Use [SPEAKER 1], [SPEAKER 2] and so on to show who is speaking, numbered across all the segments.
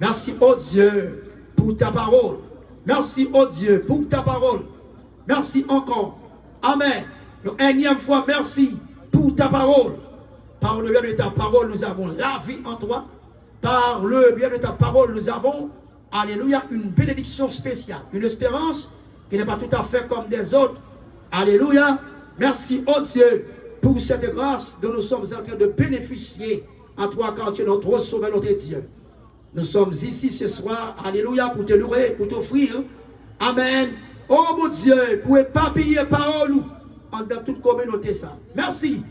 [SPEAKER 1] Merci, oh Dieu, pour ta parole. Merci, oh Dieu, pour ta parole. Merci encore. Amen. Une énième fois, merci pour ta parole. Par le bien de ta parole, nous avons la vie en toi. Par le bien de ta parole, nous avons, alléluia, une bénédiction spéciale. Une espérance qui n'est pas tout à fait comme des autres. Alléluia. Merci, oh Dieu, pour cette grâce dont nous sommes en train de bénéficier en toi, car tu es notre sauveur, notre Dieu. Nous sommes ici ce soir, alléluia, pour te louer, pour t'offrir. Amen. Oh mon Dieu, pour éparpiller parole dans toute communauté ça. Merci.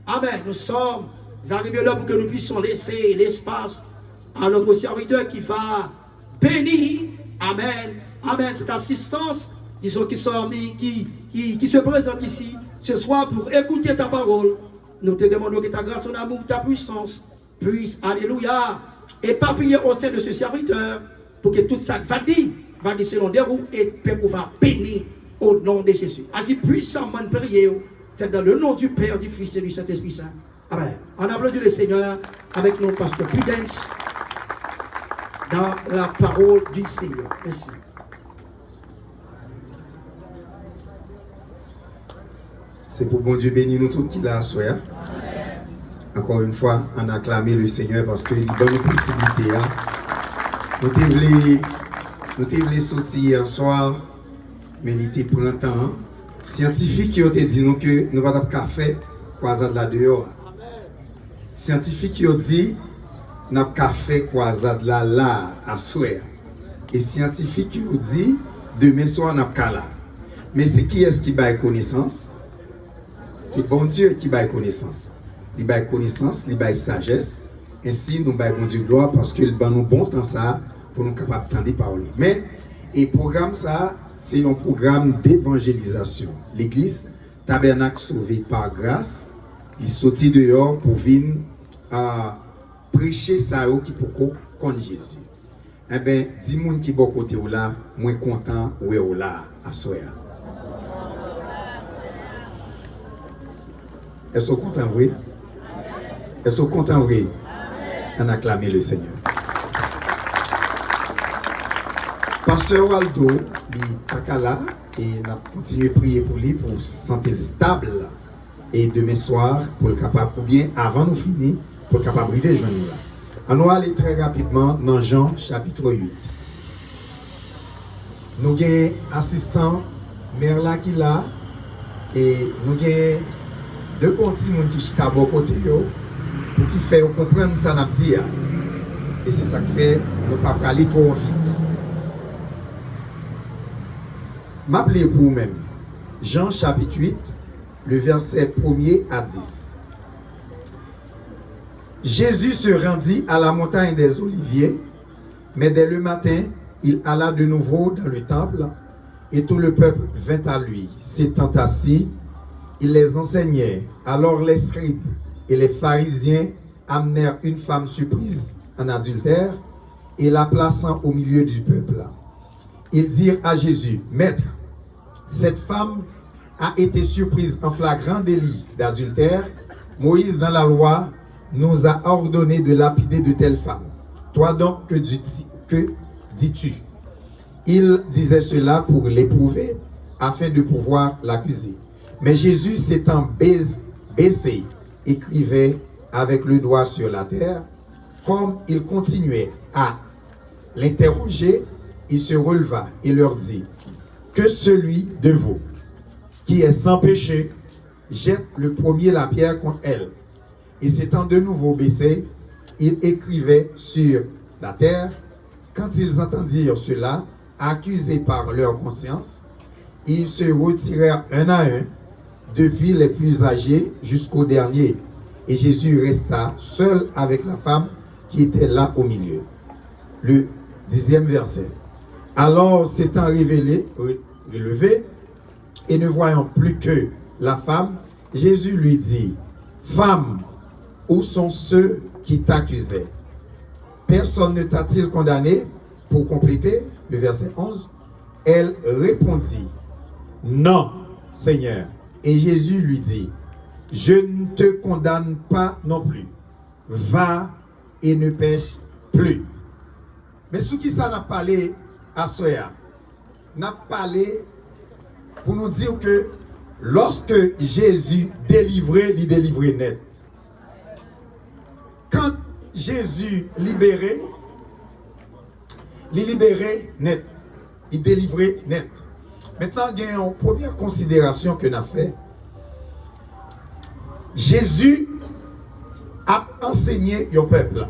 [SPEAKER 1] Amen. Nous sommes arrivés là pour que nous puissions laisser l'espace à notre serviteur qui va bénir. Amen. Amen. Cette assistance, disons, qui se présente ici ce soir pour écouter ta parole. Nous te demandons que ta grâce, ton amour, ta puissance puisse, alléluia, éparpiller au sein de ce serviteur pour que tout ça va dire selon des roues et Père va bénir au nom de Jésus. Agis puissamment de prière. C'est dans le nom du Père, du Fils et du Saint-Esprit Saint. Amen. On applaudit le Seigneur avec nos pasteurs Prudence dans la parole du Seigneur. Merci.
[SPEAKER 2] C'est pour bon Dieu bénir nous tous qui l'a assoyé. Encore une fois, on acclame le Seigneur parce qu'il donne une possibilité. Nous voulons sortir hier soir, mais il était printemps. Scientifiques qui ont dit nous que nous ne pouvons pas faire croisade là dehors. Scientifiques qui ont dit nous ne pouvons pas faire croisade là à soir. Et scientifiques qui ont dit demain soir nous ne pouvons pas là. Mais c'est qui est-ce qui a connaissance? C'est bon Dieu qui a connaissance. Il a connaissance, il a sagesse. Ainsi, nous avons Dieu gloire parce qu'il va nous bon temps ça pour nous capables d'entendre parole. Mais, le programme ça, c'est un programme d'évangélisation. L'église Tabernacle Sauvé par grâce, il sortit dehors pour venir prêcher ça qui peut connaître Jésus. Eh bien, 10 personnes qui sont côté là, moins content ou là à soir. Est-ce que vous êtes content, oui? Est-ce que vous êtes content, oui? On acclame le Seigneur. Pasteur Waldo, il est là et on a continué à prier pour lui pour se sentir stable. Et demain soir, pour le capable, ou bien avant nous finir, pour le capable de arriver joindre là. On va aller très rapidement dans Jean chapitre 8. Nous avons assistant Merla qui est là et nous avons deux petits gens qui sont à bon côté pour qui fait comprendre ça n'a dit. Et c'est ça qui fait nous ne pas aller trop vite. M'appelez pour vous-même. Jean chapitre 8, le verset 1er à 10. Jésus se rendit à la montagne des Oliviers, mais dès le matin, il alla de nouveau dans le temple, et tout le peuple vint à lui. S'étant assis, il les enseignait. Alors les scribes et les pharisiens amenèrent une femme surprise en adultère et la plaçant au milieu du peuple. Ils dirent à Jésus, « Maître, cette femme a été surprise en flagrant délit d'adultère. Moïse, dans la loi, nous a ordonné de lapider de telles femmes. Toi donc, que dis-tu » Il disait cela pour l'éprouver, afin de pouvoir l'accuser. Mais Jésus, s'étant baissé, écrivait avec le doigt sur la terre. Comme il continuait à l'interroger, il se releva et leur dit, « Que celui de vous qui est sans péché jette le premier la pierre contre elle. » Et s'étant de nouveau baissé, il écrivait sur la terre. Quand ils entendirent cela, accusés par leur conscience, ils se retirèrent un à un, depuis les plus âgés jusqu'au dernier. Et Jésus resta seul avec la femme qui était là au milieu. Le 10e verset. Alors s'étant relevé, et ne voyant plus que la femme, Jésus lui dit, « Femme, où sont ceux qui t'accusaient? Personne ne t'a-t-il condamné ?» Pour compléter, le verset 11, elle répondit, « Non, Seigneur. » Et Jésus lui dit, « Je ne te condamne pas non plus. Va et ne pêche plus. » Mais ce qui ça n'a parlé à Soya, n'a parlé pour nous dire que lorsque Jésus délivrait, il délivrait net. Quand Jésus libérait, il libérait net. Il délivrait net. Maintenant, il y a une première considération que nous avons fait. Jésus a enseigné au peuple.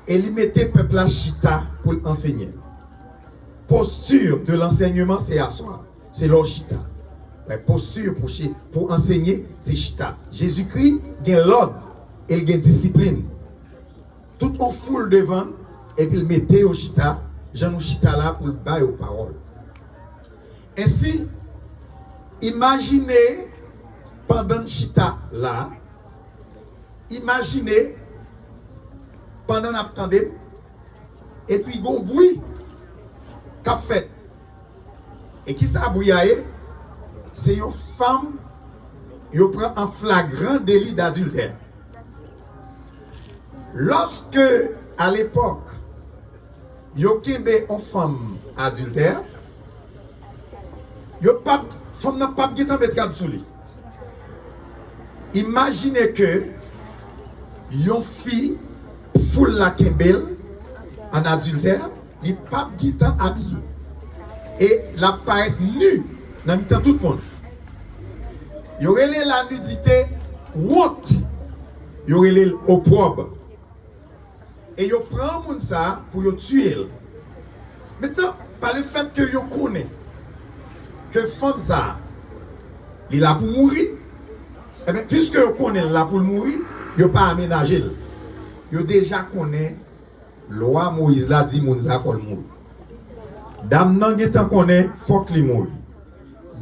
[SPEAKER 2] Et il mettait le peuple à chita pour enseigner. Posture de l'enseignement, c'est asseoir. C'est leur chita. La posture pour enseigner, c'est chita. Jésus-Christ, il a l'ordre et il a discipline. Tout en foule devant, et puis il mettait au chita, j'en ai chita là pour le bailler aux paroles. Ainsi, imaginez pendant le chita là, imaginez pendant l'attendez, et puis il y a un bruit qu'a fait. Et qui ça bruyaye? C'est une femme qui prend un flagrant délit d'adultère. Lorsque, à l'époque, il y a une femme adultère, la femme n'a pas de mettre sous lui. Imaginez que une fille foule la kembel en adultère, il n'est pas habillé. Et la paraît nue dans le tout le monde. Il y aurait la nudité honte, il y aurait l'opprobre. Et il prend ça pour le tuer. Maintenant, par le fait que vous connaissez que femme ça, il est là pour mourir, et bien, puisque vous connaissez là pour mourir, vous pas aménager. Vous déjà connaissez, loi Moïse l'a dit, Mounza faut mourir. Dame nan gen tan connaît, faut qu'il mourir.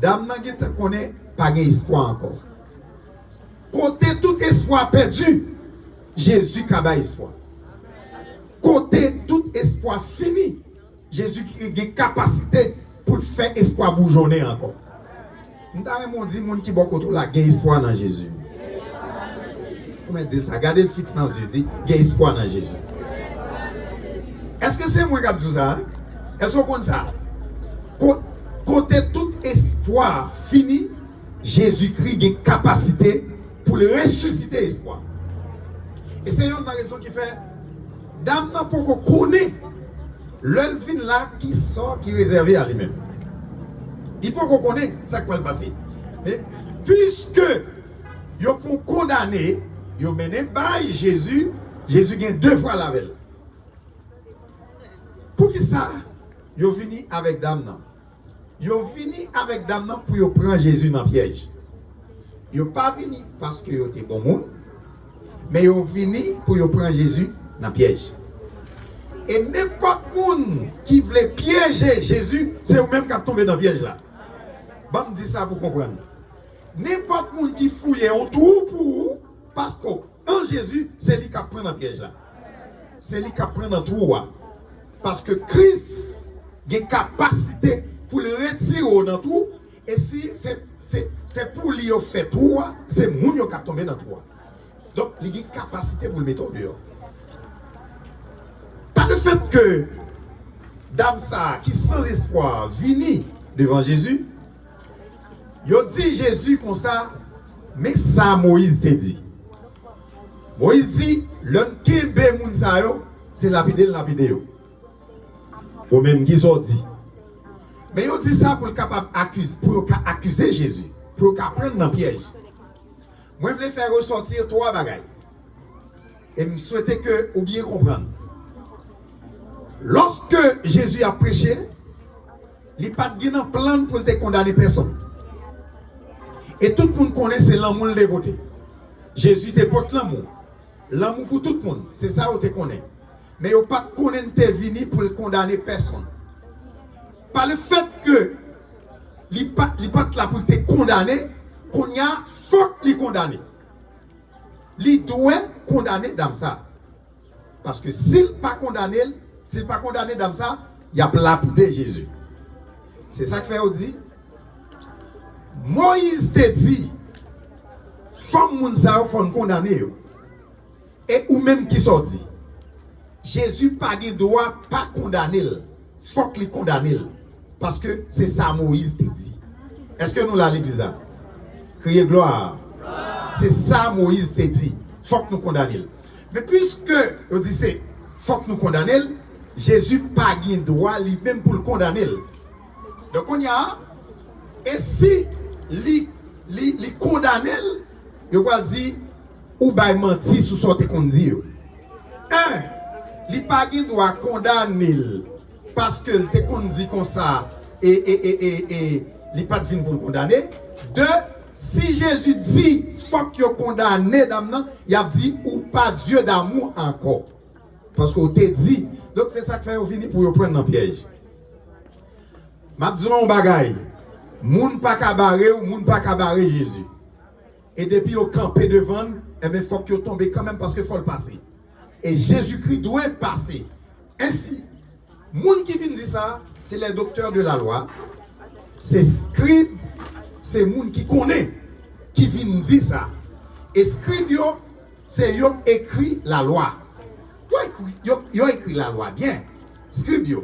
[SPEAKER 2] Dame nan gen tan connaît, pas d'espoir encore. Côté tout espoir perdu, Jésus a ba espoir. Côté tout espoir fini, Jésus a une capacité pour faire espoir bourgeonner encore. Nous avons dit moun qui bon côté là, gain espoir dans Jésus. Comment dire ça? Regardez le fixe dans les yeux, dit gain espoir dans Jésus. Est-ce que c'est moi qui dis ça? Est-ce qu'on compte ça? Côté tout espoir fini, Jésus-Christ a une capacité pour le ressusciter l'espoir. Et c'est une raison qui fait, dame n'a pas qu'on connaît l'elvin là qui sort, qui est réservé à lui-même. Il faut qu'on connaisse ça qui va le passer. Mais puisque ils ont condamné, ils ont mené par Jésus, Jésus gagne 2 fois la veille. Pour qui ça? Ils ont venu avec dame. Ils ont venu avec dame pour prendre Jésus dans le piège. Ils n'ont pas venu parce qu'ils étaient bon monde, mais ils ont venu pour prendre Jésus dans le piège. Et n'importe monde qui voulait piéger Jésus, c'est vous-même qui a tombé dans le piège là. Bon, me dit ça pour comprendre. N'importe monde qui fouille autour pour vous, parce qu'en Jésus, c'est lui qui prend dans le piège là. C'est lui qui prend dans le trou. Parce que Christ a une capacité pour le retirer dans tout. Et si c'est pour lui faire tout, c'est moun qui a tombé dans tout. Donc, il a une capacité pour le mettre au dehors. Pas le fait que dame ça, qui sans espoir, vini devant Jésus, il dit Jésus comme ça, mais ça Moïse te dit. Moïse dit, l'homme qui est moun sa yo, c'est lapider yo. Ou même qui ont dit. Mais ils dit ça pour le capable accuser Jésus, pour le prendre dans le piège. Moi, je voulais faire ressortir 3 bagailles. Et je souhaitais que vous bien comprendre. Lorsque Jésus a prêché, il n'y a pas de plan pour te condamner personne. Et tout le monde connaît, c'est l'amour de beauté. Jésus te porte l'amour. L'amour pour tout le monde. C'est ça que tu connais. Mais il n'y a pas de connaître te vini pour condamner personne. Par le fait que il n'est pas là pour te condamner, qu'on y a faut le condamner. Il doit condamner dans ça. Parce que s'il n'est pas condamné, dans ça, il a lapidé Jésus. C'est ça que fait dit. Moïse te dit, faut moun sa faut condamner. Et ou même qui sorti. Jésus pas de droit pas condamner. Faut qu'il condamne. Parce que c'est ça Moïse te dit. Est-ce que nous l'avons l'église là? Criez gloire. C'est ça Moïse te dit. Faut que nous condamnions. Mais puisque on dit c'est faut que nous condamnions, Jésus pas de droit lui-même pour le condamner. Donc on y a et si li condamne, il va dire ou ba menti sous sorte qu'on dit. Il pas de droit condamner parce que te qu'on dit comme ça et il pas de pour le condamner. Deux, si Jésus dit faut que condamné dame, il a dit ou pas Dieu d'amour encore. Parce qu'on t'a dit. Donc c'est ça que fait venir pour prendre dans piège. M'a dit un bagay. Moun pas cabaret ou moun pas cabaret Jésus. Et depuis au campé devant, eh bien faut que tombe quand même parce qu'il faut le passer. Et Jésus-Christ doit passer. Ainsi, moun qui vient dire ça, c'est les docteurs de la loi. C'est scribes, c'est moun qui connaît qui vient dire ça. Et scribes c'est yo écrit la loi. Yo écrit la loi bien. Scribes.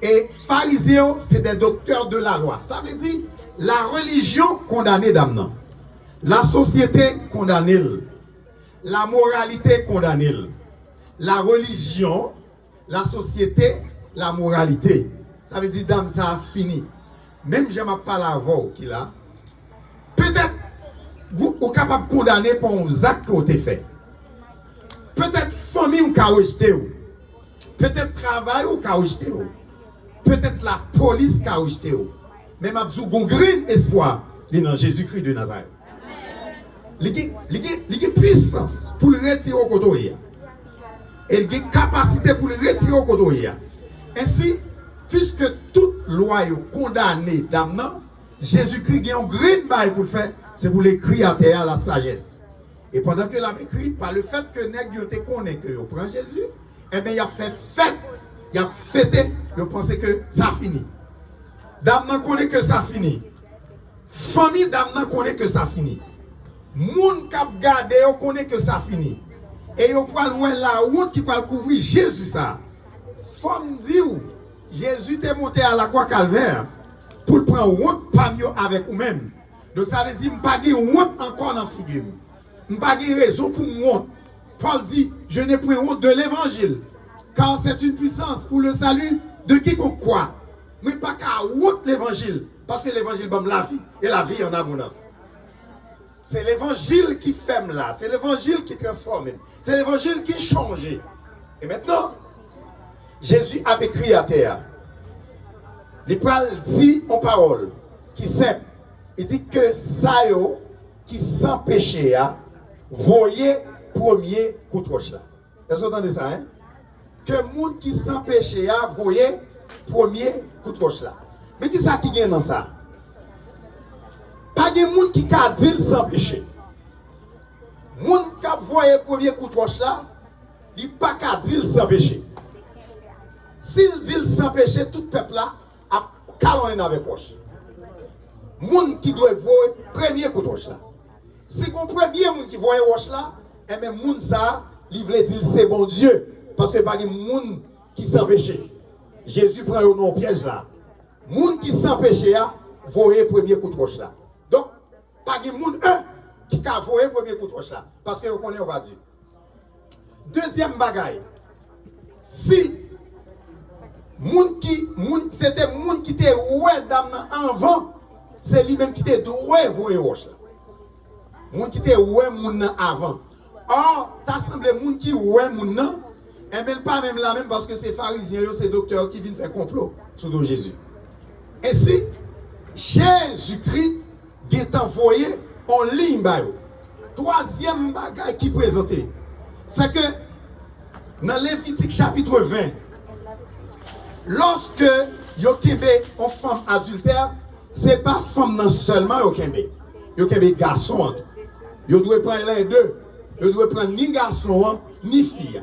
[SPEAKER 2] Et pharisiens, c'est des docteurs de la loi. Ça veut dire la religion condamnée d'amnan. La société condamnée. La moralité condamnée. La religion, la société, la moralité. Ça veut dire dame ça a fini. Même je m'appelle pas la voix qui là. Peut-être vous êtes capable de condamner pour un acte que vous avez fait. Peut-être famille ou rejeté. Peut-être travail ou rejeté. Peut-être la police qui a rejeté. Mais ma dit un grand espoir dans Jésus-Christ de Nazareth. Il a puissance pour le retirer au côté. Et il a capacité pour le retirer au côté. Ainsi, puisque toute loi est condamnée d'amnan, Jésus-Christ a un grand bail pour le faire, c'est pour l'écrire à terre la sagesse. Et pendant que l'homme écrit, par le fait que nèg yo te connaît que yo prend Jésus, eh bien il a fait fête, il a fêté, il pensait que ça finit. D'amnan connaît que ça finit. Famille d'amnan connaît que ça finit. Moun kap gade yo connaît que ça finit. Et yo pral loin la route qui pral couvrir Jésus ça. Faut me dire Jésus t'est monté à la croix calvaire pour prendre route parmi avec vous-même. Donc ça veut dire m'pa gen honte encore dans figure. M'pa gen raison pour honte. Paul dit je n'ai point honte de l'évangile car c'est une puissance pour le salut de quiconque croit. Mais pas qu'à honte l'évangile parce que l'évangile donne la vie et la vie en abondance. C'est l'évangile qui fait là, c'est l'évangile qui transforme, c'est l'évangile qui change. Et maintenant, Jésus a écrit à terre. Il dit en parole qui simple. Il dit que ça qui sans péché a voyez premier coup de roche là. Est-ce que vous entendez ça hein? Que monde qui sans péché a voyez premier coup de roche là. Mais qui ça qui gagne dans ça? Pas de monde qui a dit sans péché. Monde qui a voyé premier coup de roche là, il pas qu'à dire sans péché. S'il dit sans péché, tout peuple là a calonné avec roche. Monde qui doit voir premier coup de roche là. Si qu'on premier monde qui voit roche là, et même monde ça, il veut dire c'est bon Dieu parce que pas de monde qui sans péché. Jésus prend le nom piège là. Monde qui sans péché a voyé premier coup de roche là. Donc pas de monde qui a voyé premier coup de roche là parce que on connaît on va dire. Deuxième bagaille. Si c'était moun qui était ouais d'amnan avant, c'est lui-même qui était doué voyer roche là. Moun qui était ouais moun avant. Or, t'as semblé moun qui ouais moun nan, et bien pas même la même parce que c'est pharisiens, c'est docteurs qui viennent faire complot sur Jésus. Et si Jésus-Christ est envoyé en ligne ba yo. Troisième bagaille qui présenté, c'est que dans Lévitique chapitre 20, lorsque yo kembe en femme adultère, c'est pas femme non seulement yo kembe garçon. Yo doit prendre les deux. Yo doit prendre ni garçon ni fille.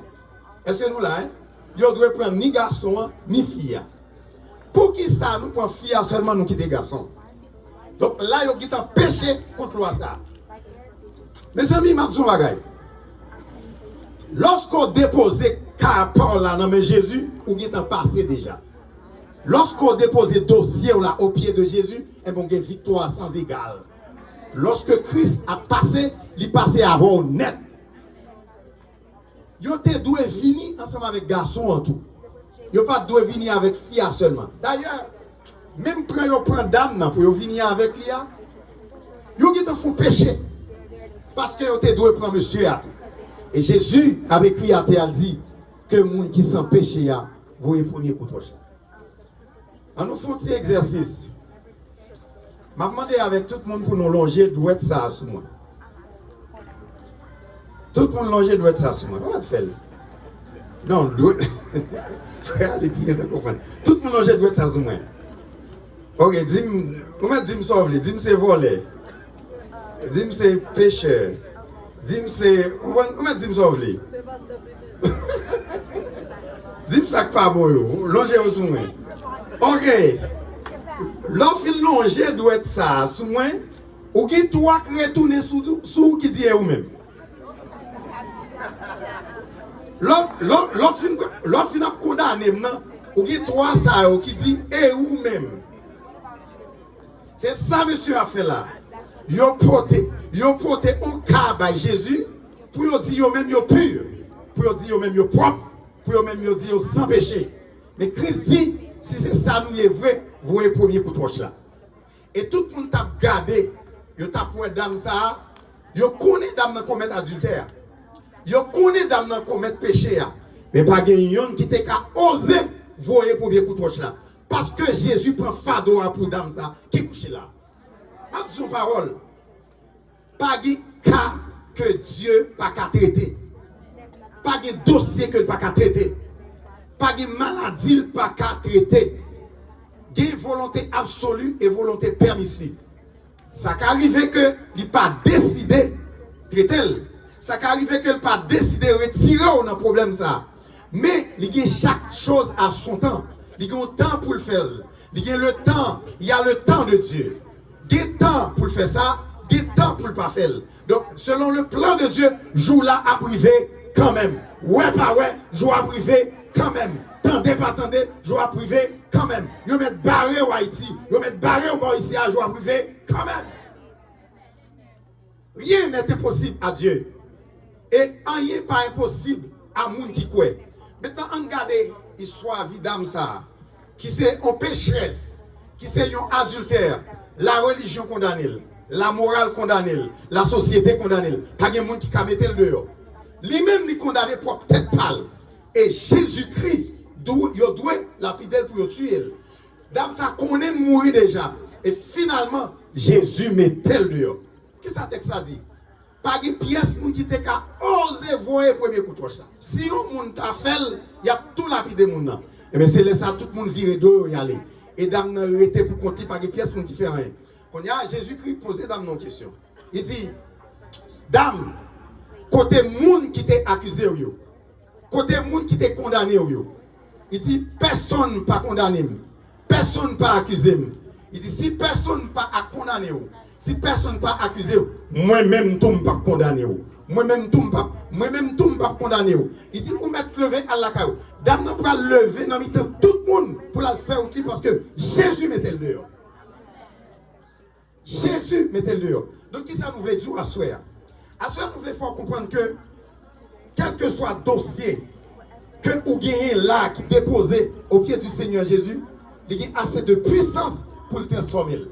[SPEAKER 2] Est-ce que nous là hein? Yo doit prendre ni garçon ni fille. Pour qui ça nous prend fille seulement nous quitter garçon. Donc là yo qui t'en péché contre loi ça. Mes amis, m'a dit un bagay. Lorsqu'on dépose parole là dans Jésus, ou est en passé déjà. Lorsqu'on dépose dossier là au pied de Jésus, et bon, une victoire sans égale. Lorsque Christ a passé, il passé avant net. Yo te doué venir ensemble avec garçon en tout. Yo pas doué venir avec fille seulement. D'ailleurs, même quand yo prend dame pour yo venir avec lui, yo qui te font péché. Parce que yo te doué prendre monsieur à tout. Et Jésus avait écrit à terre dit que les gens qui sont péchés, vous voyez premier coup de roche. On nous fait un petit exercice. Je vais demander avec tout le monde pour nous longer douette ça sur moi. Tout le monde longer douette ça sur moi. Comment tu fais? Non, douette. Frère Alexis, tu comprends. Tout le monde longer douette ça sur moi. Ok, dis-moi, comment dis-moi sauver? Dis-moi c'est voler. Dis-moi c'est pécheur. Dis-moi c'est. Comment dis-moi sauver? Dis-moi ça pas bon. Longer sur moi. Ok. L'offre longer doit être ça, sous moi, ou qui toi retourner sous qui dit ou même. L'offre n'a condamné maintenant, ou qui toi ça qui dit et ou même. C'est ça monsieur a fait là. Yo porté un cas by Jésus pour yo dire yo même yo pur, pour yo dire yo même yo propre, pour yo même yo dire yo sans péché. Mais Christ dit si c'est ça nous est vrai, vous voyez premier coup de roche là. Et tout le monde t'a gardé, yo t'a pour dame ça, yo connaît dame dans commettre adultère. Yo connaît dame dans commettre péché mais pas gagnant qui t'a osé voyer premier coup de roche là parce que Jésus prend fardeau pour dame ça qui couche là. Pas de son parole. Pas de cas que Dieu pas qu'à traiter. Pas de dossier que pas qu'à traiter. Pas de maladie pas qu'à traiter. Il y a une volonté absolue et volonté permissive. Ça peut arriver que il n'a pas décidé de traiter. Ça peut arriver que il n'a pas décidé de retirer un problème ça. Mais il y a chaque chose à son temps. Il y a un temps pour le faire. Il y a le temps de Dieu. Il y a un temps pour le faire ça, il y a un temps pour le pas faire. Donc, selon le plan de Dieu, jour là à privé quand même. Ouais, pas ouais, jour à privé quand même. Tendez, pas tendez, jour à privé quand même. Vous mettez barré au Haïti, vous mettez barré au bon ici à jour à privé quand même. Rien n'est impossible à Dieu. Et rien n'est pas impossible à moun qui croit. Maintenant, on regarde l'histoire vie d'âme ça, qui c'est un pécheresse, qui c'est un adultère, la religion condamnée, la morale condamnée, la société condamnée. Pas de monde qui a mis le dehors. Lui-même, il est condamné pour peut-être pâle. Et Jésus-Christ, il doit lapider pour tuer. Dame ça connaît mourir déjà. Et finalement, Jésus met tel dehors. Qu'est-ce que ça texte a dit? Pas de pièce qui t'a osé voir le premier coup de roche. Si on monde t'a fait, il y a tout lapidé moun. Et bien c'est là ça tout le monde vire dehors y aller. Et dame n'a arrêté pour compter par des pièces qui fait rien. Quand il y a Jésus-Christ posé dame une question. Il dit dame, côté monde qui t'a accusé côté monde qui t'a condamné il dit personne pas condamné, personne pas accusé. Il dit si personne pas condamné, si personne pas accusé, moi-même tout pas condamné. Moi-même tout pas condamné. Il dit ou mettre lever à la caille. Dame n'a pas lever dans tout le monde pour la faire aussi parce que Jésus mettait le dehors. Jésus mettait le dehors. Donc qui ça nous voulait dire à soir? À soir nous voulons faire comprendre que quel que soit le dossier que vous gagnez là qui déposé au pied du Seigneur Jésus, il y a assez de puissance pour le transformer.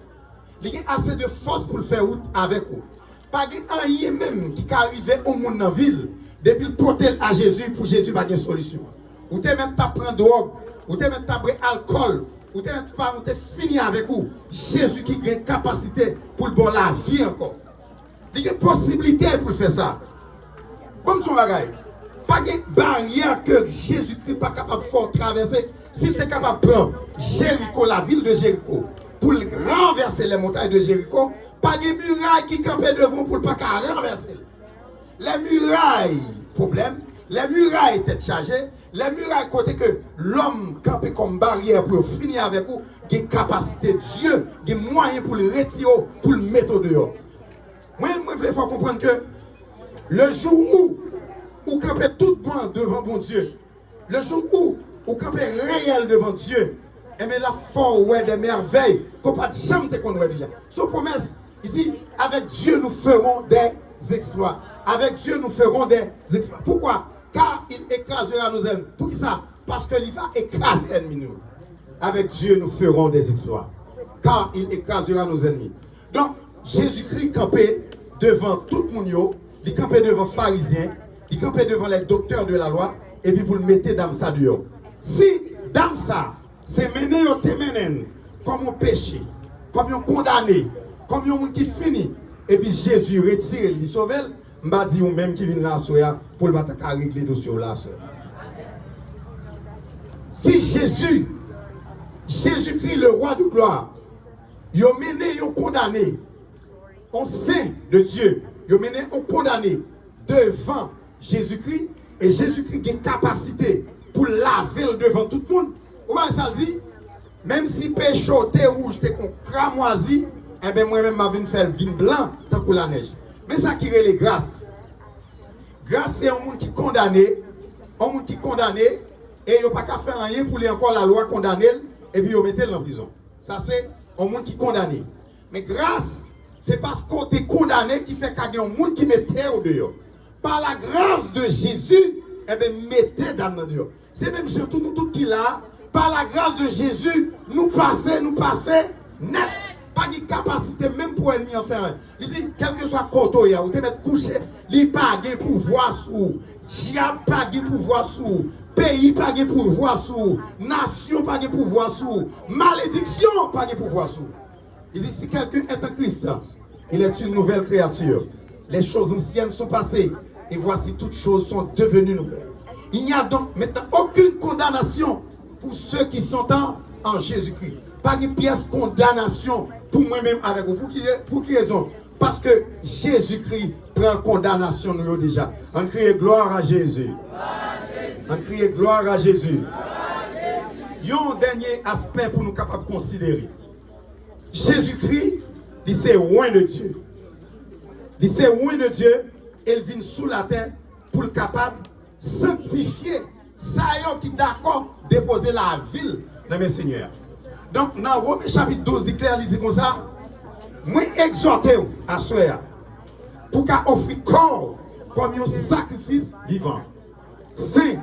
[SPEAKER 2] Il y a assez de force pour le faire route avec vous. Pas rien même qui arrive au monde dans la ville, depuis le porter à Jésus, pour Jésus va une solution. Ou te mettre à prendre drogue, ou te mettre à boire alcool, ou te mettre à finir avec vous. Jésus qui a une capacité pour le bon la vie encore. Il y a une possibilité pour faire ça. Comme son bagage. Pas de barrière que Jésus-Christ n'est pas capable de faire traverser. S'il était capable de prendre Jéricho, la ville de Jéricho, pour renverser les montagnes de Jéricho, pas de murailles qui campaient devant pour ne pas renverser. Les murailles, problème, les murailles étaient chargées, les murailles côté que l'homme campait comme barrière pour finir avec vous, il y a une capacité, Dieu, il y a un moyen pour le retirer, pour le mettre dehors. Moi, je voulais faire comprendre que le jour où où camper tout bon devant bon Dieu, le jour où camper réel devant Dieu, et bien la fort ouais des merveilles qu'on pas jamais qu'on voit déjà. Son promesse, il dit avec Dieu nous ferons des exploits. Avec Dieu nous ferons des exploits. Pourquoi? Car il écrasera nos ennemis. Pour qui ça? Parce qu'il va écraser les ennemis nous. Avec Dieu nous ferons des exploits. Car il écrasera nos ennemis. Donc Jésus-Christ campait devant tout le monde, il campait devant les pharisiens, il campait devant les docteurs de la loi, et puis pour le mettre dans ça dehors. Si dans ça, c'est mené au témenen, comme un péché, comme un condamné, comme un monde qui finit, et puis Jésus retire, il sauve, m'a dit ou même qui vient là pour le battre à régler le dossier là. Si Jésus-Christ, le roi de gloire, il a mené, il a condamné, on saint de Dieu, il a mené, on condamné devant Jésus-Christ, et Jésus-Christ a une capacité pour laver devant tout le monde. Comment ça dit? Même si péché était rouge, t'es qu'on cramoisi, eh bien moi-même, je viens faire le vin blanc tant que la neige. Mais ça qui est les grâces. Grâce, c'est un monde qui est condamné, et il n'y a pas qu'à faire rien pour lui encore la loi condamner, et puis il mettre en prison. Ça, c'est un monde qui est condamné. Mais grâce, c'est parce qu'on est condamné qui fait qu'il y a un monde qui mettait au dehors. Par la grâce de Jésus, eh bien, mettez dans le dehors. C'est même chez tout nous tout qui là, par la grâce de Jésus, nous passer net. Pas de capacité même pour ennemi en faire. Il dit, quel que soit côté, vous te mettre couché, il pas de pouvoir sur, diable pas de pouvoir sur, pays pas de pouvoir sur, nation pas de pouvoir sur, malédiction pas de pouvoir sur. Il dit, si quelqu'un est un Christ, il est une nouvelle créature. Les choses anciennes sont passées et voici toutes choses sont devenues nouvelles. Il n'y a donc maintenant aucune condamnation pour ceux qui sont en Jésus-Christ. Pas une pièce condamnation pour moi-même avec vous. Pour qui raison? Parce que Jésus-Christ prend condamnation nous déjà. On crie gloire à Jésus. On crie gloire à Jésus. Il y a un dernier aspect pour nous capables de considérer. Jésus-Christ, il c'est loin de Dieu. Il c'est loin de Dieu. Il vient sous la terre pour le capable de sanctifier. Ça y est qui d'accord déposer la ville dans mes seigneurs. Donc, dans Romains chapitre 12, il dit comme ça, moi exhortez à soi pour qu'à offrir corps comme un sacrifice vivant, saint,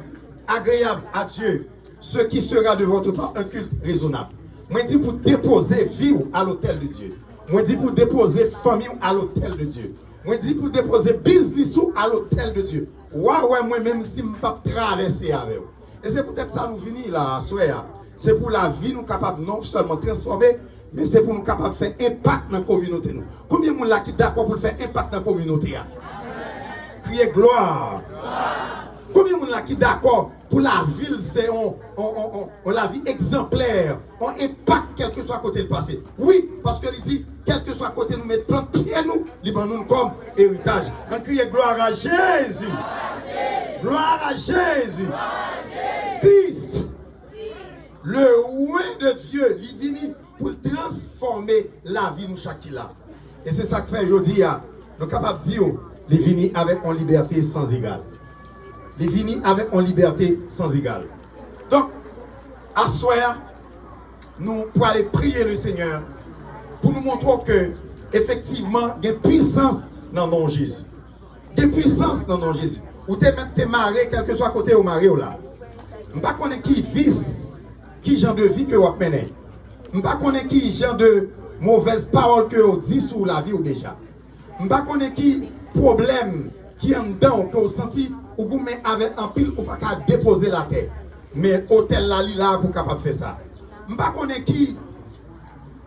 [SPEAKER 2] agréable à Dieu, ce qui sera de votre part un culte raisonnable. Moi dis pour déposer vie à l'autel de Dieu. Moi dis pour déposer famille à l'autel de Dieu. Moi dis pour déposer business à l'autel de Dieu. Ouais, moi-même si je ne peux pas traverser avec vous. Et c'est peut-être ça nous venir là, soir. C'est pour la vie nous capables non seulement transformer, mais c'est pour nous capables de faire impact dans la communauté. Nous. Combien de gens là qui d'accord pour faire impact dans la communauté? Criez gloire. Combien de gens là qui d'accord pour la ville, c'est la vie exemplaire, on impact quel que soit côté le passé. Oui, parce que il dit, quel que soit côté nous mettons plein de pieds nous, nous comme héritage. On crie gloire à Jésus. Gloire à Jésus. Christ. Le roi de Dieu, il vient pour transformer la vie de chaque là. Et c'est ça que fait aujourd'hui, nous sommes capables de dire, il vient avec une liberté sans égale. Il vient avec une liberté sans égale. Donc, à soir, nous pouvons aller prier le Seigneur pour nous montrer que, effectivement, il y a puissance dans le nom de Jésus. Il y a puissance dans le nom de Jésus. Ou t'es marié, quel que soit côté au marié ou là. Je ne sais pas qui vice. Qui genre de vie que vous menez? Je ne sais pas qui genre de mauvaises paroles que vous dites sur la vie ou déjà. Je ne sais pas qui problème qui est dedans que vous sentez ou vous mettez avec un pile ou pas qu'à déposer la tête. Mais hôtel là pour capable faire ça. Je ne sais pas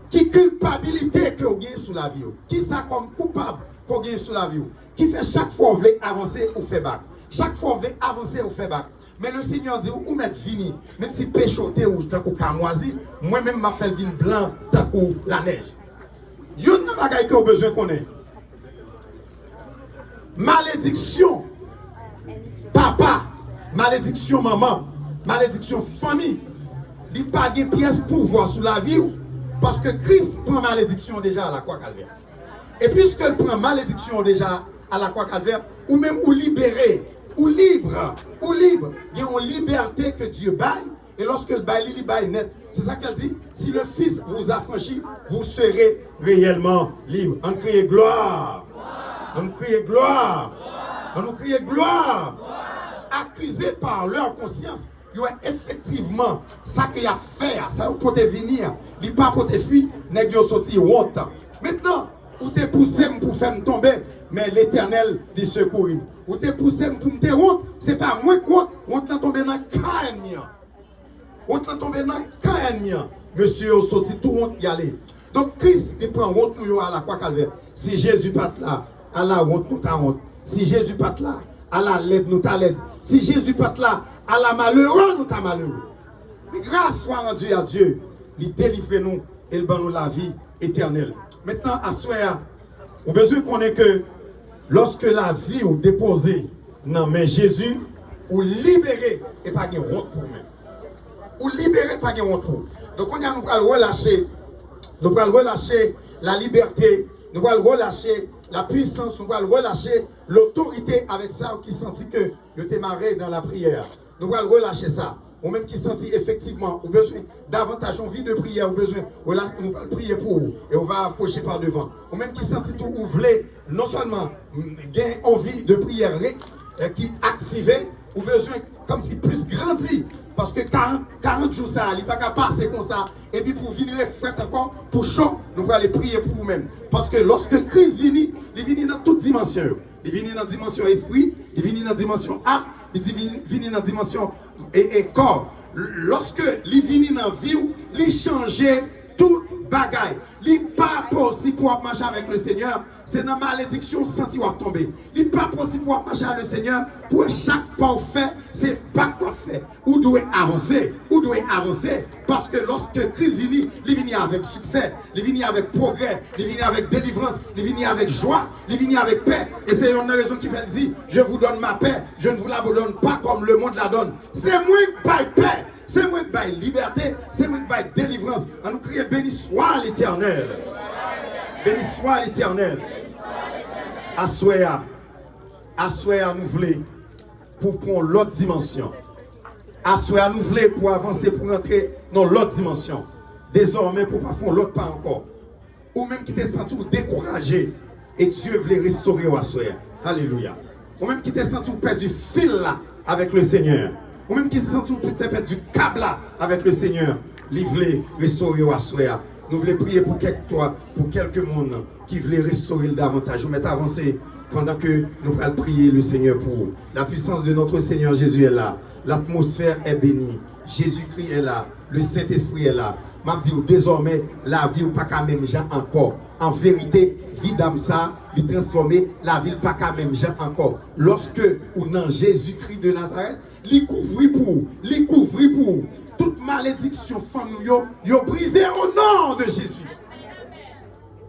[SPEAKER 2] qui culpabilité que vous avez sur la vie. Qui ça comme coupable que vous avez sur la vie. Qui fait chaque fois vous voulez avancer ou faire bac. Chaque fois vous voulez avancer ou faire bac. Mais le Seigneur dit, où mettre fini, même si péchoté ou tant que camoisi, moi-même m'a fait le vin blanc tant que la neige. Il y a une bagaille que vous avez besoin qu'on ait. Malédiction, papa, malédiction maman, malédiction famille. Il n'y a pas de pièce pour voir sur la vie, parce que Christ prend malédiction déjà à la croix calvaire. Et puisqu'il prend malédiction déjà à la croix calvaire, ou même ou libérer ou libre, il y a une liberté que Dieu baille, et lorsque le baille, il baille net. C'est ça qu'elle dit, si le Fils vous affranchit, vous serez réellement libre. On crie gloire, on crie gloire, on crie gloire. Accusés par leur conscience, il y a effectivement ça qu'il a fait, ça peut venir, il pas pour te fuir, n'est pas sorti honte. Maintenant, ou t'es poussé pour faire me tomber, mais l'Éternel dit secourir. Ou t'es poussé pour me faire honte, c'est pas moi qui honte, on t'a tombé dans le cas ennemi. On t'a tombé dans le cas ennemi. Monsieur, au sorti tout honte y aller. Donc Christ, il prend honte nous à la croix calvaire. Si Jésus pas là, à la honte nous ta honte. Si Jésus pas là, à la l'aide nous ta l'aide. Si Jésus pas là, à la malheureux nous ta malheureux. Mais grâce soit rendue à Dieu, il délivre nous et il donne nous la vie éternelle. Maintenant, à soi, on a besoin qu'on ait que lorsque la vie est déposée dans mais Jésus, ou libéré et pas de honte pour même. Ou libéré pas de honte pour. Donc on a nous allons relâcher, la liberté, nous allons relâcher la puissance, nous allons relâcher l'autorité avec ça qui sentit que je t'ai marré dans la prière. Nous allons relâcher ça. Ou même qui sentit effectivement, ou besoin davantage envie de prière, ou besoin, nous allons prier pour vous, et on va approcher par devant. Ou même qui sentit tout, ou voulez, non seulement gain envie de prière qui activée, ou besoin comme si plus grandi, parce que 40 jours ça, il va pas passer comme ça, et puis pour venir faire encore, pour chaud, nous allons aller prier pour vous-même. Parce que lorsque Christ vient, il vient dans toute dimension. Il vient dans la dimension esprit, il vient dans la dimension âme, il vient dans la dimension et corps. Lorsque il vient dans la vie, il change tout bagaille. Il n'est pas possible pour marcher avec le Seigneur. C'est dans la malédiction senti ou tomber. Il n'est pas possible pour marcher avec le Seigneur. Pour chaque pas ou fait, c'est pas quoi faire. Ou doit avancer. Ou doit avancer. Parce que lorsque Christ vient, il vient avec succès. Il vient avec progrès. Il vient avec délivrance. Il vient avec joie. Il vient avec paix. Et c'est une raison qui fait dire, je vous donne ma paix. Je ne vous la donne pas comme le monde la donne. C'est moi qui paye paix. C'est moi qui baille liberté, c'est moi qui baille délivrance. On nous crie béni soit l'Éternel. Béni soit l'Éternel. Assoya nous voulons pour prendre l'autre dimension. Assoya nous voulons pour avancer, pour entrer dans l'autre dimension. Désormais, pour ne pas faire l'autre pas encore. Ou même qui t'es senti découragé et Dieu veut restaurer au Assoya. Alléluia. Ou même qui t'es senti perdre du fil là avec le Seigneur. Ou même qui se sentent peut-être du câble là avec le Seigneur, livré, restaurer au Assoya. Nous voulons prier pour quelques monde qui veulent restaurer davantage. Nous mettons avancer pendant que nous allons prier le Seigneur pour vous. La puissance de notre Seigneur Jésus est là. L'atmosphère est bénie. Jésus-Christ est là. Le Saint-Esprit est là. Je dis désormais, la vie n'est pas qu'à même gens encore. En vérité, vie d'âme ça, il transformer la vie pas qu'à même gens encore. Lorsque ou dans Jésus-Christ de Nazareth, il couvrit pour toute malédiction famille, yo brisé au nom de Jésus.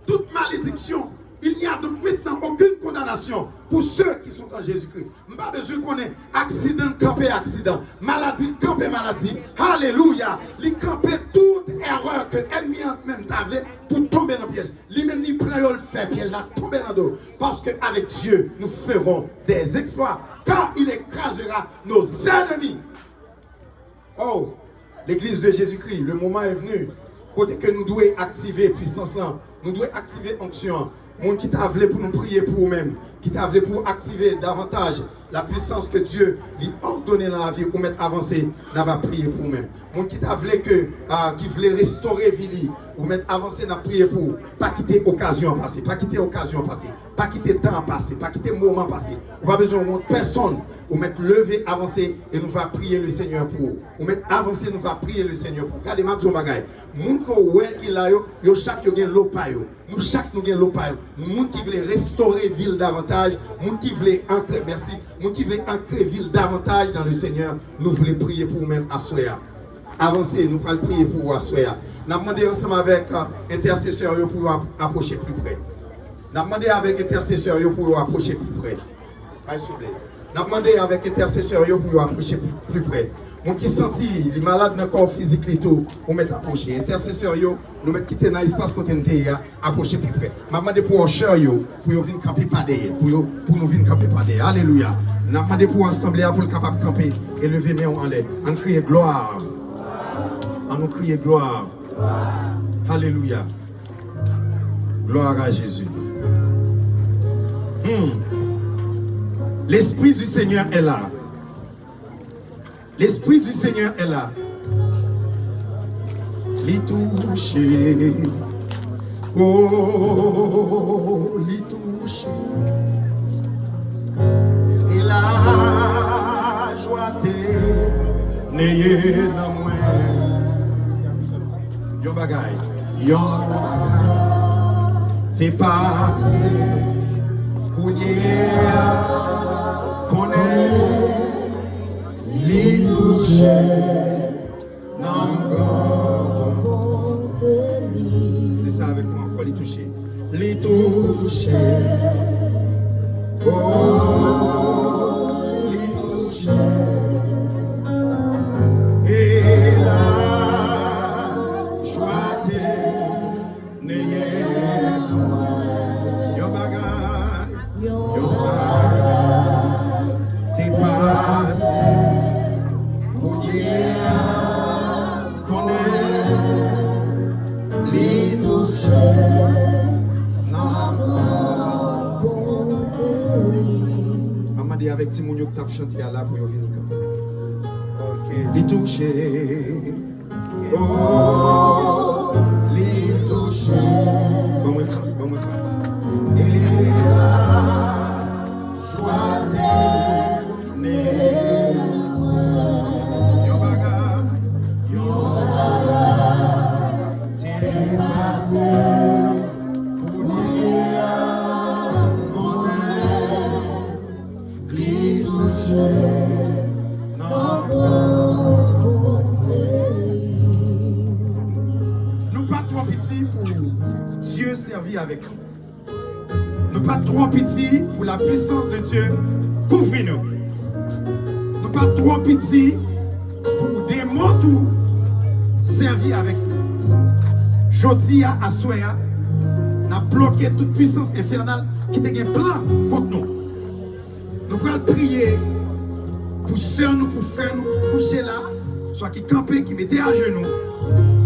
[SPEAKER 2] Toute malédiction. Il n'y a donc maintenant aucune condamnation pour ceux qui sont en Jésus-Christ. Pas besoin qu'on ait accident, camper accident, maladie, camper maladie. Alléluia. Il camper toute erreur que l'ennemi même t'avait pour tomber dans le piège. Lui-même, il prend le fait piège là, tomber dans le dos. Parce qu'avec Dieu, nous ferons des exploits. Car il écrasera nos ennemis. Oh, l'église de Jésus-Christ, le moment est venu. Côté que nous devons activer puissance là, nous devons activer onction. Monde qui t'a voulu pour nous prier pour nous-mêmes, qui t'a voulu pour activer davantage la puissance que Dieu lui ordonne dans la vie pour mettre avancer, n'a va prier pour nous-mêmes. Monde qui t'a voulu qui voulait restaurer vie, ou mettre avancer, n'a prié pour pas quitter occasion à passer, pas quitter occasion à passer, pas quitter temps à passer, pas quitter moment à passer. On pas besoin de personne. Ou mettre lever, avancer et nous va prier le Seigneur pour. Ou mettre avancer, nous va prier le Seigneur pour. Regardez ma bagaille. Moun ko ouais il a yo chaque yo gen lopa yo. Nous chaque nous gen lopa yo. Moun qui veut restaurer ville davantage, moun qui veut ancrer merci, moun qui veut ancrer ville davantage dans le Seigneur, nous voulons prier pour même à Soya. Avancez, nous allons prier pour à Soya. Nous demandé ensemble avec intercesseurs pour approcher plus près. Nous demandé avec intercesseurs pour approcher plus près. Nous avons demandé avec intercesseurs pour approcher plus près. Mon qui senti les malades dans le corps physique, on met approcher. Intercesseurs, nous mettons quitter dans l'espace côté approcher plus près. Je demandé pour cher pour venir camper pas derrière, pour nous venir camper pas derrière. Alléluia. Nous avons demandé pour assembler pour le capable de camper et lever mes mains en l'air. On crie gloire. On nous crie gloire. Alléluia. Gloire à Jésus. L'Esprit du Seigneur est là. L'Esprit du Seigneur est là. Les toucher. Oh, les toucher. Et la joie t'est n'ayez dans moi. Yon bagay. T'es passé. Connaît les toucher. Dis ça avec moi encore, les toucher. Les toucher. Oh, les toucher. Et la joie t'est n'ayez pas. Yo bagay. T'es passé. Maman dit avec Timoun qui t'a chanté là pour venir camper. Les toucher. Oh, les toucher. Bon moi France, bon moi France. Et la joie t'aime. Yo bagay. T'es passé. Nous pas trop petits pour Dieu servir avec nous. Nous pas trop petits pour la puissance de Dieu couvrir nous. Nous pas trop petits pour des mots tout servir avec nous. Jodi à Soya, n'a bloqué toute puissance infernale qui était un plan contre nous. Nous pouvons prier pour soeur nous, pour frère nous, pour coucher là, soit qui campait, qui mettait à genoux,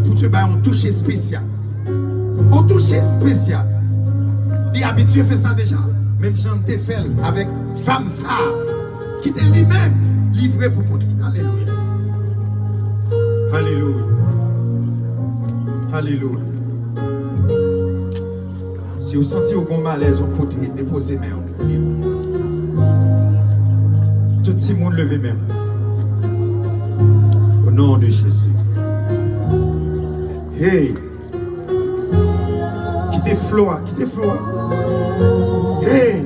[SPEAKER 2] pour te faire un toucher spécial. Un toucher spécial. Les habitués fait ça déjà. Même Jean te fait avec femme ça, qui était lui-même livré pour lui. Alléluia. Alléluia. Alléluia. Si vous sentez au bon malaise, au côté, déposez main. Tout le monde levé même. Au nom de Jésus. Hey. Quittez Floa, quittez Floa. Hey.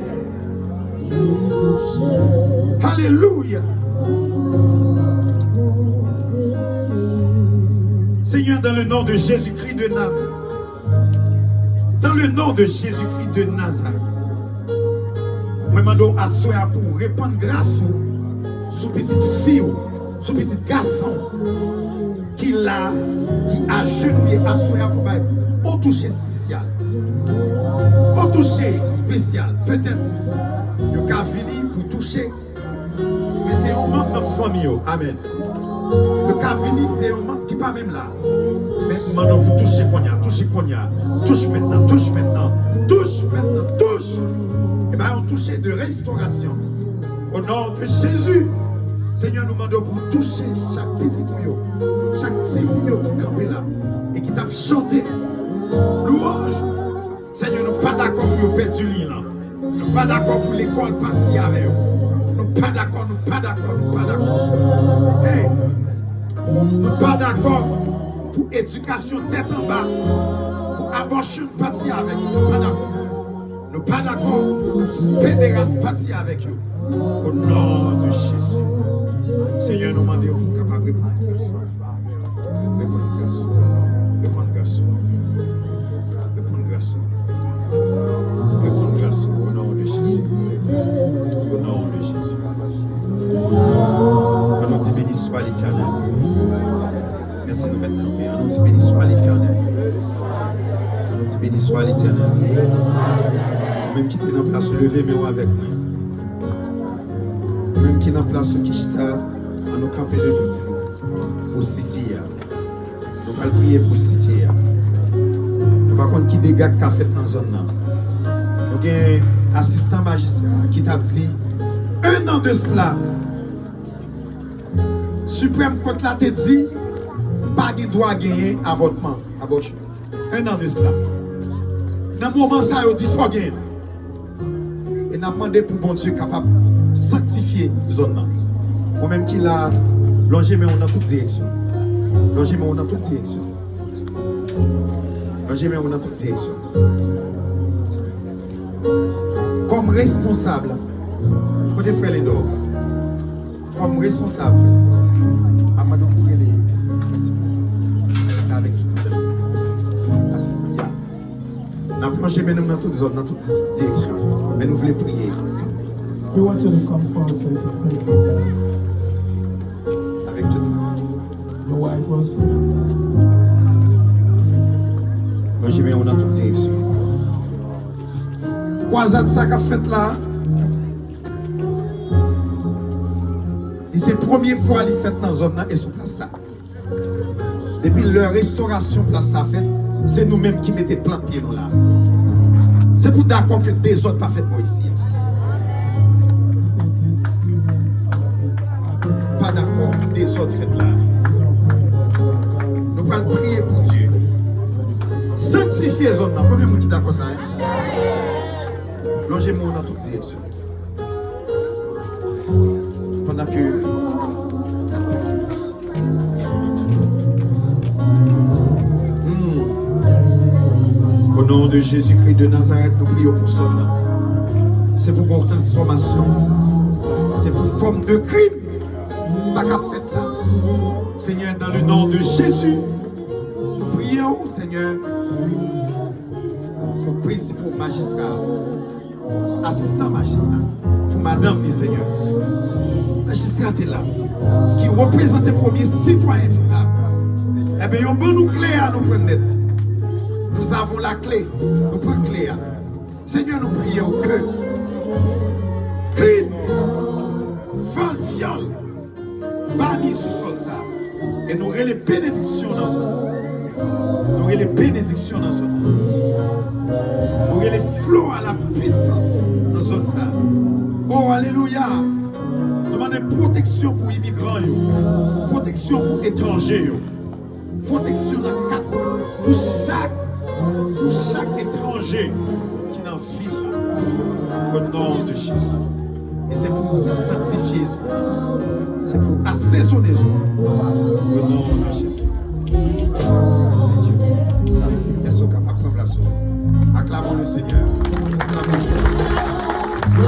[SPEAKER 2] Alléluia. Seigneur, dans le nom de Jésus-Christ de Nazareth. Dans le nom de Jésus-Christ de Nazareth. Je demande à Soya pour répandre grâce sur petite fille, sur petit garçon qui a genouillé à Soya pour un toucher spécial. Un toucher spécial. Peut-être il y a fini pour toucher, mais c'est un membre de la famille. Amen. Le cas fini, c'est un membre qui n'est pas même là. Mais nous demandons pour toucher Konya, toucher Konya. Touche maintenant, touche maintenant, touche maintenant, touche. Et bien, on touche de restauration. Au nom de Jésus, Seigneur, nous demandons pour toucher chaque petit couillot, chaque petit couillot qui est campé là et qui t'a chanté louange. Seigneur, nous ne sommes pas d'accord pour perdre du lit là. Nous ne sommes pas d'accord pour l'école partir avec eux. Nous ne sommes pas d'accord, nous ne sommes pas d'accord, nous ne sommes pas d'accord. Hey, nous ne sommes pas d'accord pour éducation tête en bas, pour abortion partir avec nous. Nous ne sommes pas d'accord. Nous ne sommes pas d'accord. Pédéraste partir avec eux. Au nom de Jésus. Seigneur, nous demandons pour capable de répondre grâce. Répondre grâce. Répondre grâce. Répondre grâce. Répondre grâce. Au nom de Jésus. Au nom de Jésus. On nous dit béni soit l'Éternel. Merci nous maintenant. On nous dit béni soit l'Éternel. On nous dit béni soit l'Éternel. Même qui est dans place, levez mais avec nous. Même qui n'a place qui chita, on nous camper de nous pour City. Nous allons prier pour City. Par contre, qui dégage qu'a fait dans la zone là. Nous avons un assistant magistrat qui t'a dit 1 an de cela. Suprême Court là t'a dit pas de droit gagner avortement à gauche. 1 an de cela. Dans le moment ça, il dit faut gagner. Et nous avons demandé pour bon Dieu capable de sanctifier la zone là. Ou même qu'il a longé mais on a toute direction. Longé mais on a toute direction. Longé mais on a toute direction. Comme responsable, côté frère Lédor, comme responsable, Amadou Kourele, c'est avec tout le monde. Assistant. Nous avons plongé mais nous dans toutes zones, dans toutes directions. Mais nous voulons prier.
[SPEAKER 3] We want you to come forward so you can pray for us.
[SPEAKER 2] Avec tout le monde.
[SPEAKER 3] Your wife also.
[SPEAKER 2] Plongé mais on a toutes directions. Croisade ça qu'a fait là, c'est la première fois qu'il fait dans la zone là et sur place ça. Depuis leur restauration place ça fait, c'est nous-mêmes qui mettons plein de pieds nous là. C'est pour d'accord que des autres pas fait moi ici. Pas d'accord, des autres fait là. Nous allons prier pour Dieu. Sanctifier la zone là. Combien de monde qui d'accord ça? Logez-moi dans toute direction. Pendant que au nom de Jésus-Christ de Nazareth, nous prions pour ça. C'est pour une transformation. C'est pour forme de crime. Pas qu'à faire là. Seigneur, dans le nom de Jésus, nous prions, Seigneur, pour principaux magistrats. Assistant magistrat, pour madame ni Seigneur. Magistrat est là, qui représente le premier citoyen là. Eh bien, il y a une clé à nous prendre net. Nous avons la clé, nous prenons la clé. Seigneur, nous prions que crime, vol, viol, banni sous sol ça. Et nous aurons les bénédictions dans ce monde. Nous aurons les bénédictions dans ce monde. Nous aurons les flots à la puissance dans ce monde. Oh, alléluia. Demandez protection pour les immigrants, protection pour les étrangers, protection dans le cadre pour chaque étranger qui est dans le fil au nom de Jésus. Et c'est pour sanctifier les hommes, c'est pour assaisonner les hommes au nom de Jésus. Est-ce qu'on est capable de prendre la sauce? Acclamons le Seigneur. Acclamons le Seigneur.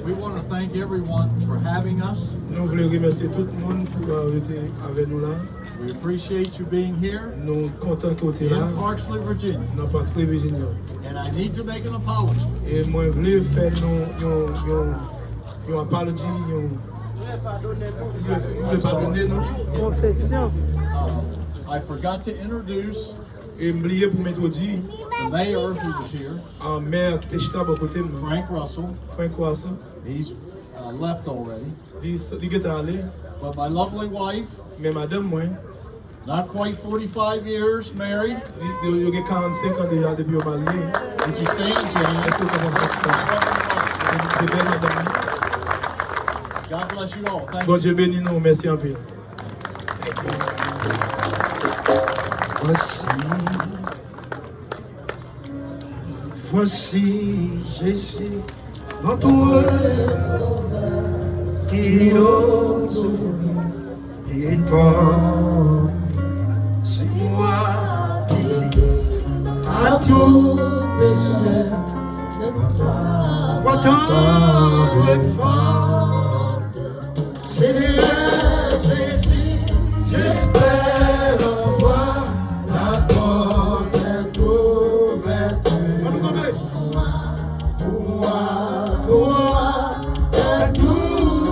[SPEAKER 4] We want to thank everyone for having us.
[SPEAKER 3] Nous voulons remercier tout le monde pour avoir été avec nous là.
[SPEAKER 4] We appreciate you being here
[SPEAKER 3] Nous sommes contents que tu es là,
[SPEAKER 4] in Parksley, Virginia.
[SPEAKER 3] dans Parksley, Virginia.
[SPEAKER 4] And I need to make an apology.
[SPEAKER 3] Et moi, je voulais faire une apologie, je voulais pardonner nous.
[SPEAKER 5] Confession.
[SPEAKER 4] I forgot to introduce
[SPEAKER 3] Et oublié pour m'introduire
[SPEAKER 4] the mayor who was here,
[SPEAKER 3] à maire qui était à côté de moi,
[SPEAKER 4] Frank Russell.
[SPEAKER 3] Frank Croissant.
[SPEAKER 4] He's left already.
[SPEAKER 3] Il est allé,
[SPEAKER 4] But my lovely wife,
[SPEAKER 3] mais madame, moi,
[SPEAKER 4] not quite 45 years married.
[SPEAKER 3] il y a 45 ans déjà depuis au marié.
[SPEAKER 4] Would you stand,
[SPEAKER 3] Est-ce
[SPEAKER 4] Jane?
[SPEAKER 3] que tu comprends? C'est belle madame.
[SPEAKER 4] God bless you all. Thank
[SPEAKER 3] Bon
[SPEAKER 4] you.
[SPEAKER 3] Dieu bénit nous, merci en pile.
[SPEAKER 1] Voici Jésus, notre qui nous ouvre et toi, c'est moi qui dis à tout péché. entendre fort. Seigneur Jésus, j'espère en voir la porte est ouverte. Pour moi est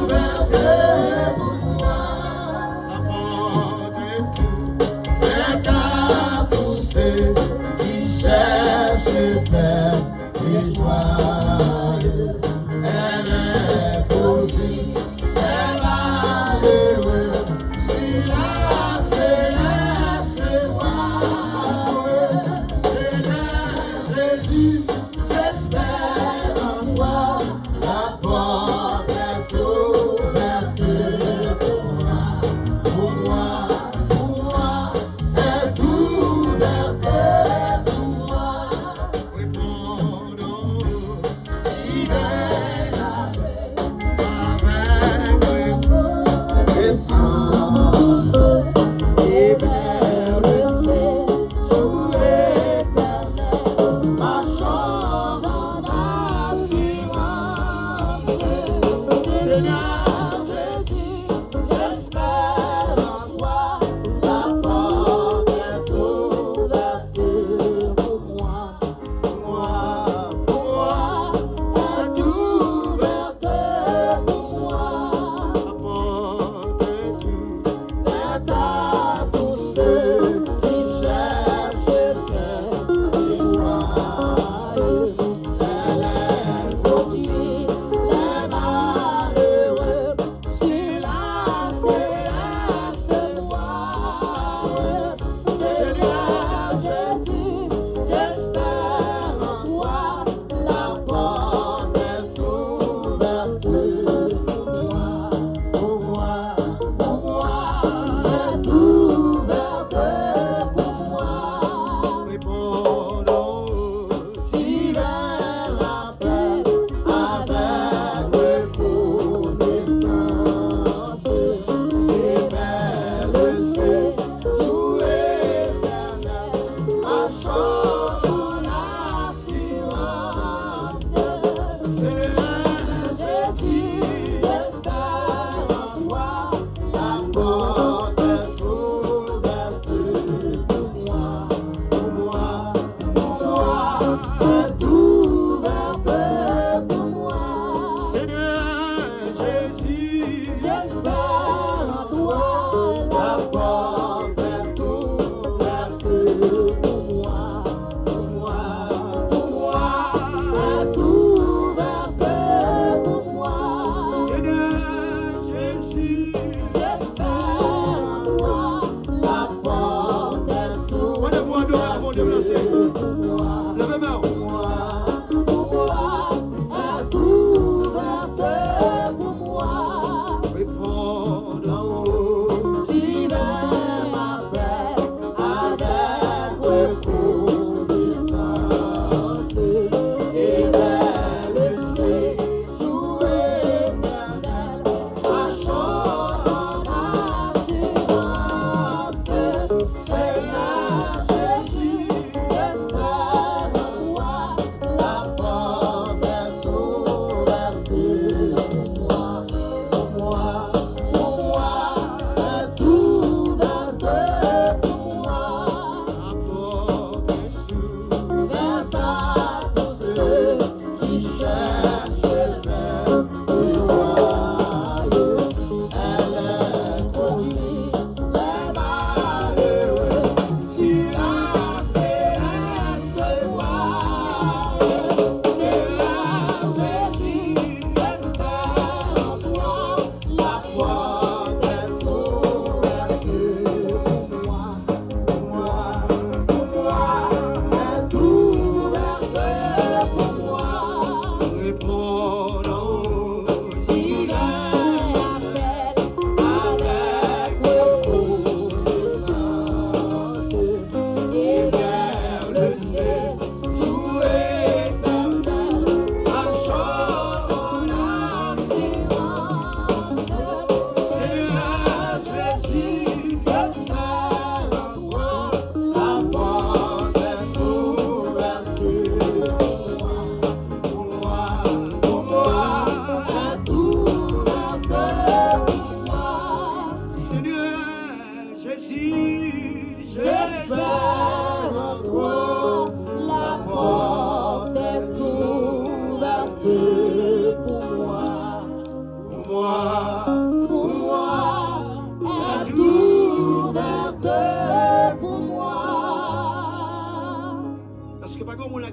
[SPEAKER 1] ouverte. Pour moi, la porte est à tous ceux qui cherchent vers les joies. Elle est cosue, elle va l'heureux, sur la céleste voie. Seigneur Jésus, j'espère en toi, la porte est ouverte. Pour moi est ouverte. Pour moi, répondons, fidèle avec reconnaissance et vers le séjour éternel, marchons en assurance. Seigneur Jésus, j'espère en toi, la porte est ouverte. Pour moi est ouverte. Pour moi, la porte est ouverte à tous ceux qui cherchent vers les joies. Elle est conduite les malheureux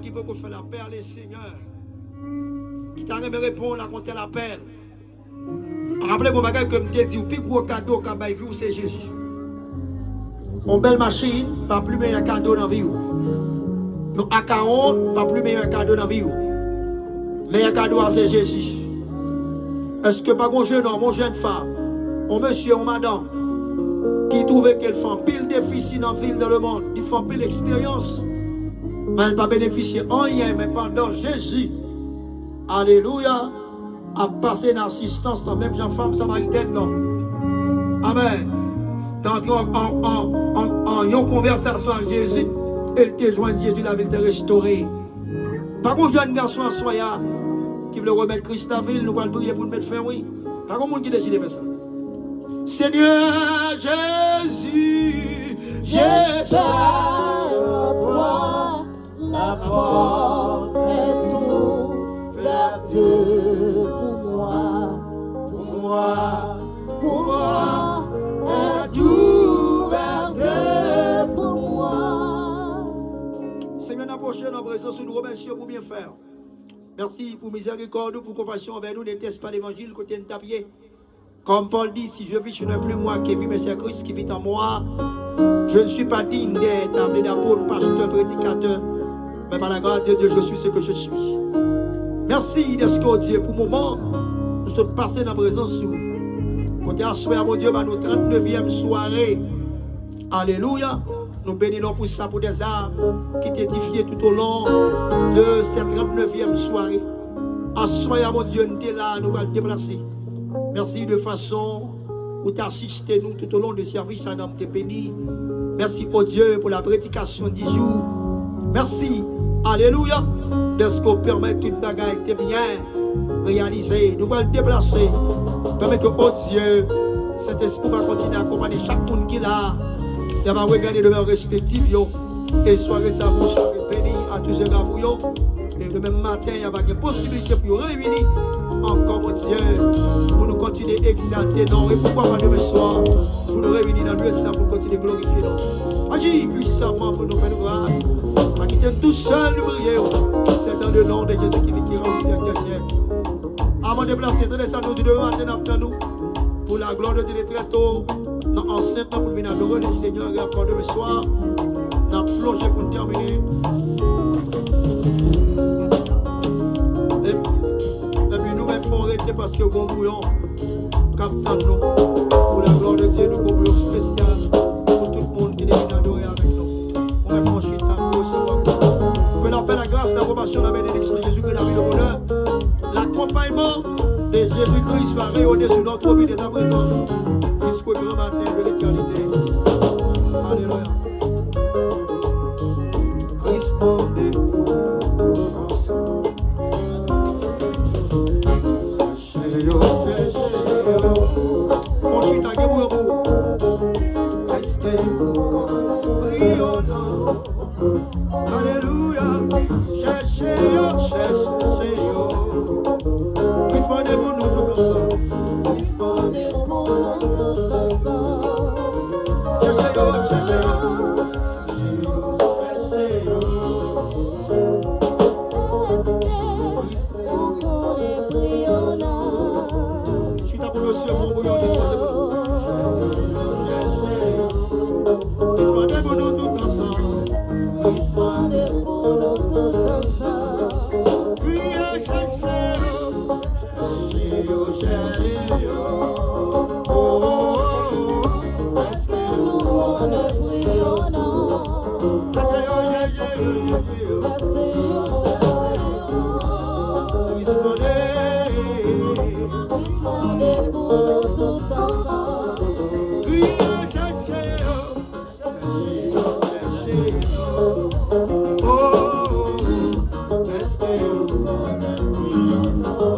[SPEAKER 1] qui peut faire l'appel, les Seigneur. Qui t'a jamais répondre à compter l'appel. Rappelez-vous, bagage que je t'ai dit, le plus gros cadeau qu'a baillé vous, c'est Jésus. Une belle machine, pas plus meilleur cadeau dans la vie. Un A40, pas plus meilleur cadeau dans la vie. Le meilleur cadeau, c'est Jésus. Est-ce que pas un jeune homme, une jeune femme, un monsieur, une madame, qui trouvait qu'elle fait un pile déficit dans la ville, dans le monde, ils font pile expérience, mais elle n'a pas bénéficié en rien, mais pendant Jésus, alléluia, a passé une assistance dans même femme samaritaine, non. Amen. T'entres en une conversation avec Jésus, elle te joint Jésus, la ville te restaurer. Par contre, jeune garçon en soya qui veut remettre Christ dans la ville, nous allons prier pour nous mettre fin, oui. Par contre, qui décide de faire ça. Seigneur Jésus, j'espère en toi, la porte est ouverte pour moi, est ouverte pour moi. Seigneur, la prochaine en présence, nous remercions pour bien faire. Merci pour miséricorde, pour compassion envers nous, n'était-ce pas l'évangile côté de ta pied. Comme Paul dit, si je vis, ce n'est plus moi qui vis, mais c'est Christ qui vit en moi. Je ne suis pas digne d'être appelé d'apôtre, pasteur, prédicateur, mais par la grâce de Dieu, je suis ce que je suis. Merci d'être Dieu pour le moment. Nous sommes passés dans la présence sous. Quand tu as souhaité à mon Dieu, notre 39e soirée. Alléluia. Nous bénissons pour ça, pour des âmes qui t'édifiaient tout au long de cette 39e soirée. Assoyez à mon Dieu, nous sommes là, nous allons le déplacer. Merci de façon où tu assistes nous tout au long du service à notre béni. Merci au Dieu pour la prédication 10 jours. Merci, alléluia, de ce qu'on permet toute bagaille de bien réaliser. Nous allons le déplacer. Permet que, oh Dieu, cet esprit va continuer à accompagner chaque monde qui est là. Il va regarder de leurs respectifs. Et soirée, ça vous soirée bénie à tous ces gars pour eux. Et le même matin, il y a une possibilité pour réunir encore, mon Dieu, pour nous continuer à exalter. Non, et pourquoi pas demain soir, pour nous réunir dans le saint pour continuer à glorifier. Non. Agis puissamment pour nous faire grâce. Pas quitter tout seul, nous prions. C'est dans le nom de Jésus qui vit au siècle des siècles. Avant de déplacer, tenez ça nous demain matin après nous. Pour la gloire de Dieu très tôt. Dans enceinte pour venir adorer le Seigneur et encore demain soir. Dans plongé pour terminer. Et puis nous-mêmes font arrêter parce que bon bouillon capte nous. Pour la gloire de Dieu, nous bon bouillon spécial pour tout le monde qui vient adorer avec nous. On va franchir ta recevoir. Que l'appel, la grâce, la compassion, la bénédiction de Jésus, que la vie, le bonheur, l'accompagnement de Jésus-Christ soit rayonné sur notre vie dès à présent jusqu'au grand matin de l'éternité. Alléluia. Respondez pour nous ensemble. Franchis ta gueule pour vous. Restez brillonnant. Alléluia. Cherchez-yo, cherchez-yo. Respondez pour nous tout ensemble. Respondez pour nous tout ensemble. Cherchez-yo, cherchez-yo. Cherchez-yo. Respondez pour nous tout ensemble. Respondez pour nous tout ensemble. Criez, cherchez-yo, cherchez-yo, cherchez-yo. Oh, restez-nous pour le brillonnant. Cherchez-yo, cherchez-yo, cherchez-yo. Respondez pour nous tout ensemble. Criez, cherchez-yo. Oh, restez-nous pour le brillonnant.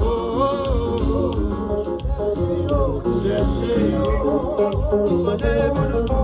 [SPEAKER 1] Oh, cherchez-yo. Respondez pour nous.